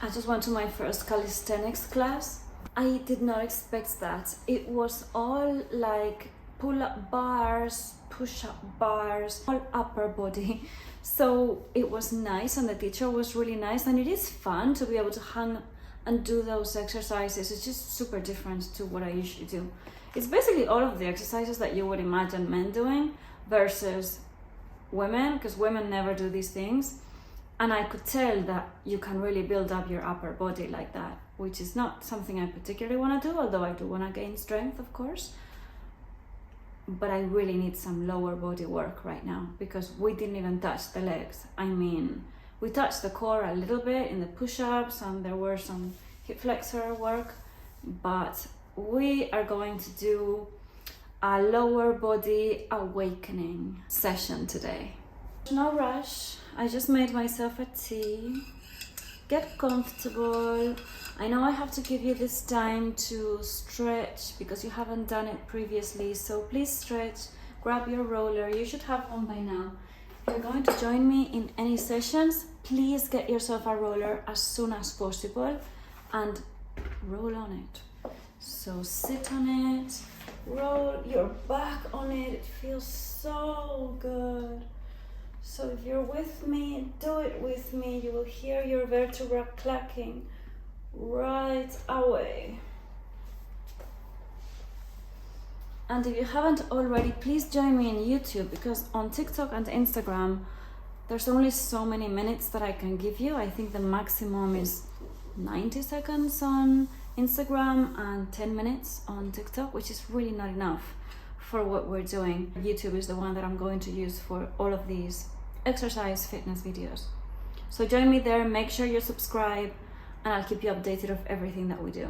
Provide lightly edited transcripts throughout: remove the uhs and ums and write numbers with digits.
I just went to my first calisthenics class. I did not expect that. It was all like pull-up bars, push-up bars, all upper body. So it was nice, and the teacher was really nice, and it is fun to be able to hang and do those exercises. It's just super different to what I usually do. It's basically all of the exercises that you would imagine men doing versus women, because women never do these things. And I could tell that you can really build up your upper body like that, which is not something I particularly want to do, although I do want to gain strength, of course. But I really need some lower body work right now, because we didn't even touch the legs. I mean, we touched the core a little bit in the push-ups, and there were some hip flexor work, but we are going to do a lower body awakening session today. No rush. I just made myself a tea. Get comfortable. I know I have to give you this time to stretch because you haven't done it previously, so please stretch. Grab your roller. You should have one by now. If you're going to join me in any sessions, please get yourself a roller as soon as possible and roll on it. So sit on it, roll your back on it. It feels so good. So if you're with me, do it with me. You will hear your vertebra clacking right away. And if you haven't already, please join me in YouTube, because on TikTok and Instagram, there's only so many minutes that I can give you. I think the maximum is 90 seconds on Instagram and 10 minutes on TikTok, which is really not enough for what we're doing. YouTube is the one that I'm going to use for all of these exercise fitness videos. So join me there, make sure you subscribe, and I'll keep you updated of everything that we do.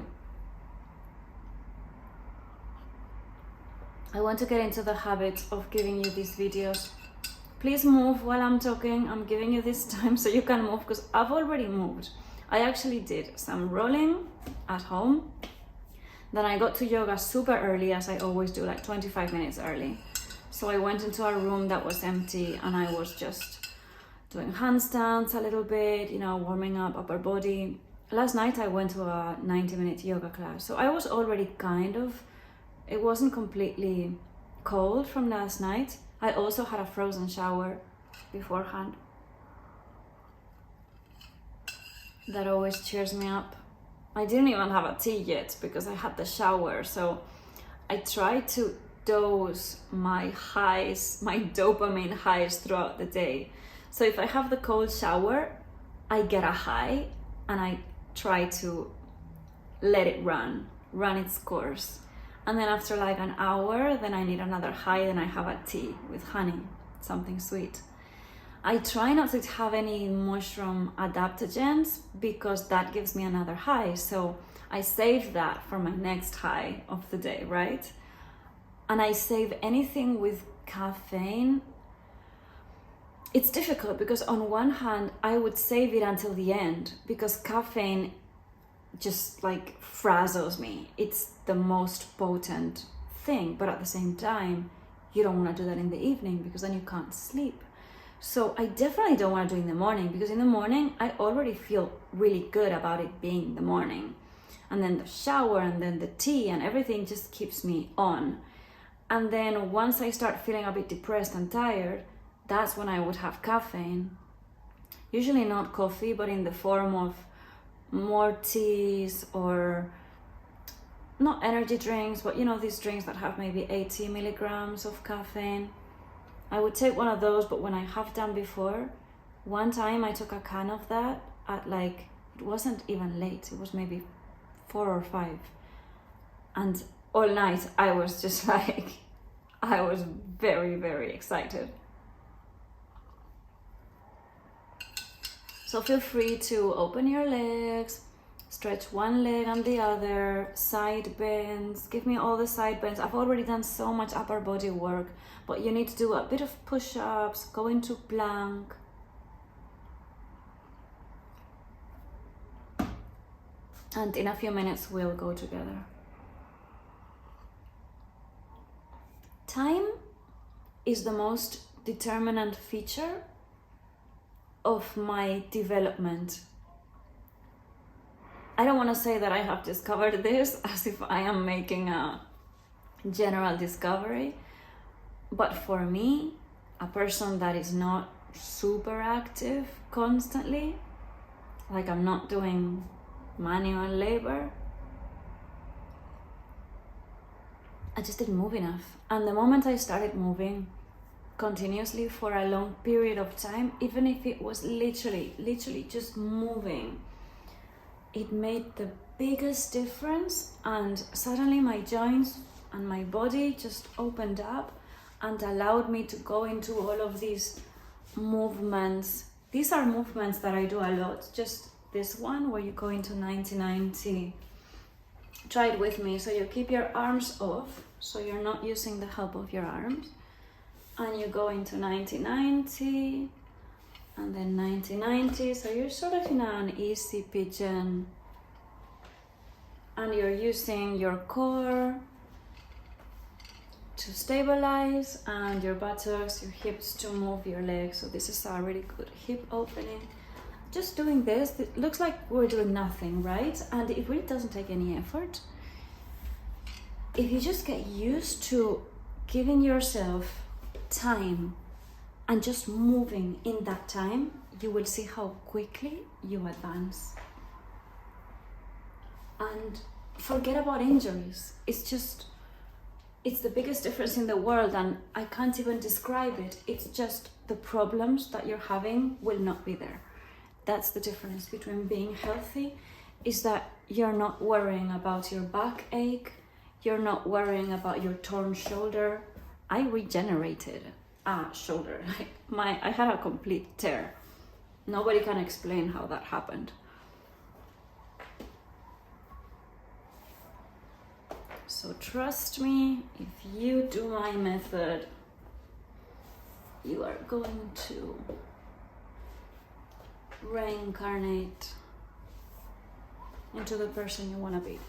I want to get into the habit of giving you these videos. Please move while I'm talking. I'm giving you this time so you can move, because I've already moved. I actually did some rolling at home. Then I got to yoga super early, as I always do, like 25 minutes early. So I went into a room that was empty, and I was just doing handstands a little bit, warming up upper body. Last night I went to a 90-minute yoga class. So I was already it wasn't completely cold from last night. I also had a frozen shower beforehand. That always cheers me up. I didn't even have a tea yet because I had the shower. So I tried to dose my highs, my dopamine highs throughout the day. So if I have the cold shower, I get a high, and I try to let it run its course. And then after like an hour, then I need another high, then I have a tea with honey, something sweet. I try not to have any mushroom adaptogens because that gives me another high. So I save that for my next high of the day, right? And I save anything with caffeine. It's difficult because on one hand, I would save it until the end because caffeine just like frazzles me. It's the most potent thing, but at the same time, you don't want to do that in the evening because then you can't sleep. So I definitely don't want to do it in the morning, because in the morning, I already feel really good about it being the morning. And then the shower and then the tea and everything just keeps me on. And then once I start feeling a bit depressed and tired, that's when I would have caffeine. Usually not coffee, but in the form of more teas, or not energy drinks, but these drinks that have maybe 80 milligrams of caffeine. I would take one of those, but when I have done before, one time I took a can of that at it wasn't even late, it was maybe 4 or 5. And all night I was just I was very, very excited. So feel free to open your legs, stretch one leg and the other, side bends, give me all the side bends. I've already done so much upper body work, but you need to do a bit of push-ups, go into plank. And in a few minutes, we'll go together. Time is the most determinant feature of my development I don't want to say that I have discovered this as if I am making a general discovery, but for me, a person that is not super active constantly, like I'm not doing manual labor, I just didn't move enough. And the moment I started moving continuously for a long period of time, even if it was literally just moving, it made the biggest difference. And suddenly my joints and my body just opened up and allowed me to go into all of these movements. These are movements that I do a lot. Just this one where you go into 90-90. Try it with me. So you keep your arms off, so you're not using the help of your arms, and you go into 90-90 and then 90-90. So you're sort of in an easy pigeon, and you're using your core to stabilize, and your buttocks, your hips to move your legs. So this is a really good hip opening. Just doing this, it looks like we're doing nothing, right? And it really doesn't take any effort. If you just get used to giving yourself time and just moving in that time, you will see how quickly you advance. And forget about injuries. It's the biggest difference in the world, and I can't even describe it. It's just the problems that you're having will not be there. That's the difference between being healthy, is that you're not worrying about your backache, you're not worrying about your torn shoulder. I regenerated a shoulder. I had a complete tear. Nobody can explain how that happened. So trust me, if you do my method, you are going to reincarnate into the person you want to be.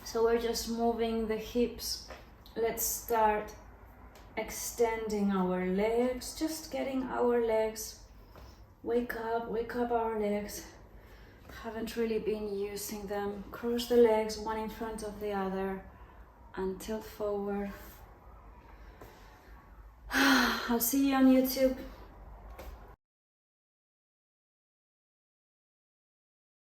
So we're just moving the hips. Let's start extending our legs, just getting our legs. Wake up our legs. Haven't really been using them. Cross the legs, one in front of the other, and tilt forward. I'll see you on YouTube.